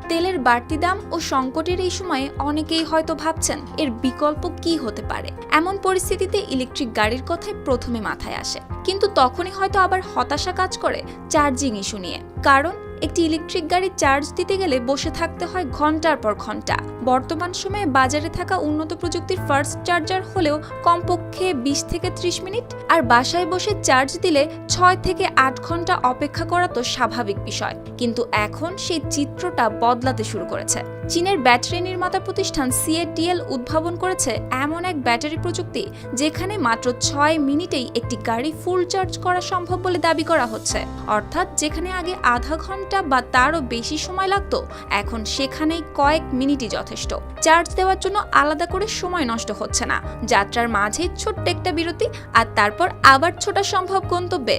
তেলের বাড়তি দাম ও সংকটের এই সময়ে অনেকেই হয়তো ভাবছেন এর বিকল্প কি হতে পারে। এমন পরিস্থিতিতে ইলেকট্রিক গাড়ির কথাই প্রথমে মাথায় আসে, কিন্তু তখনই হয়তো আবার হতাশা কাজ করে চার্জিং ইস্যু নিয়ে। কারণ একটি ইলেকট্রিক গাড়ি চার্জ দিতে গেলে বসে থাকতে হয় ঘন্টার পর ঘন্টা। বর্তমান সময়ে বাজারে থাকা উন্নত প্রযুক্তির ফাস্ট চার্জার হলেও কমপক্ষে 20 থেকে 30 মিনিট, আর বাসায় বসে চার্জ দিলে 6 থেকে 8 ঘন্টা অপেক্ষা করা তো স্বাভাবিক বিষয়। কিন্তু এখন সেই চিত্রটা বদলাতে শুরু করেছে। চীনের ব্যাটারি নির্মাতা প্রতিষ্ঠান CATL উদ্ভাবন করেছে এমন এক ব্যাটারি প্রযুক্তি যেখানে মাত্র 6 মিনিটেই একটি গাড়ি ফুল চার্জ করা সম্ভব বলে দাবি করা হচ্ছে। অর্থাৎ যেখানে আগে আধা ঘন্টা বা তারও বেশি সময় লাগতো, এখন সেখানেই কয়েক মিনিটই যথেষ্ট। চার্জ দেওয়ার জন্য আলাদা করে সময় নষ্ট হচ্ছে না। যাত্রার মাঝে ছোট্ট একটা বিরতি, আর তারপর আবার ছোটা সম্ভব গন্তব্যে।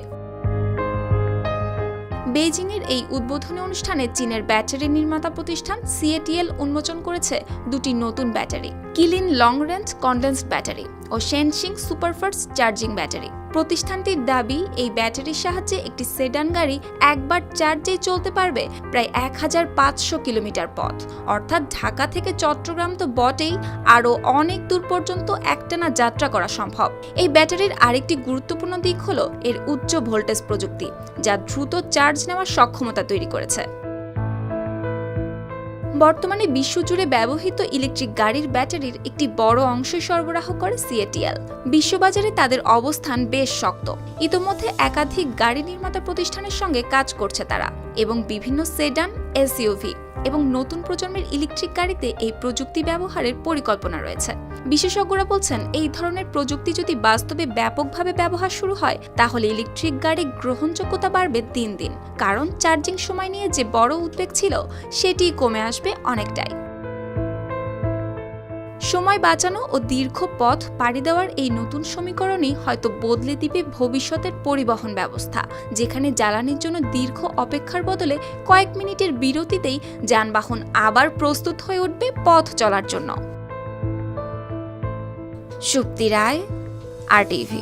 বেইজিংয়ের এই উদ্বোধনী অনুষ্ঠানে চীনের ব্যাটারি নির্মাতা প্রতিষ্ঠান CATL উন্মোচন করেছে দুটি নতুন battery, Qilin long range condensed battery ও শেনশিং সুপারফাস্ট চার্জিং ব্যাটারি। প্রতিষ্ঠানটির দাবি, এই ব্যাটারির সাহায্যে একটি সেডান গাড়ি একবার চার্জেই চলতে পারবে প্রায় 1500 কিলোমিটার পথ। অর্থাৎ ঢাকা থেকে চট্টগ্রাম তো বটেই, আরও অনেক দূর পর্যন্ত একটানা যাত্রা করা সম্ভব। এই ব্যাটারির আরেকটি গুরুত্বপূর্ণ দিক হলো এর উচ্চ ভোল্টেজ প্রযুক্তি, যা দ্রুত চার্জ নেওয়ার সক্ষমতা তৈরি করেছে। বর্তমানে বিশ্বজুড়ে ব্যবহৃত ইলেকট্রিক গাড়ির ব্যাটারির একটি বড় অংশ সরবরাহ করে CATL। বিশ্ববাজারে তাদের অবস্থান বেশ শক্ত। ইতোমধ্যে একাধিক গাড়ি নির্মাতা প্রতিষ্ঠানের সঙ্গে কাজ করছে তারা, এবং বিভিন্ন সেডান, SUV এবং নতুন প্রজন্মের ইলেকট্রিক গাড়িতে এই প্রযুক্তি ব্যবহারের পরিকল্পনা রয়েছে। বিশেষজ্ঞরা বলছেন, এই ধরনের প্রযুক্তি যদি বাস্তবে ব্যাপকভাবে ব্যবহার শুরু হয়, তাহলে ইলেকট্রিক গাড়ির গ্রহণযোগ্যতা বাড়বে দিন দিন। কারণ চার্জিং সময় নিয়ে যে বড় উদ্বেগ ছিল, সেটি কমে আসবে অনেকটাই। সময় বাঁচানো ও দীর্ঘ পথ পাড়ি দেওয়ার এই নতুন সমীকরণই হয়তো বদলে দিবে ভবিষ্যতের পরিবহন ব্যবস্থা, যেখানে জ্বালানির জন্য দীর্ঘ অপেক্ষার বদলে কয়েক মিনিটের বিরতিতেই যানবাহন আবার প্রস্তুত হয়ে উঠবে পথ চলার জন্য। সুপ্তি রায়, RTV।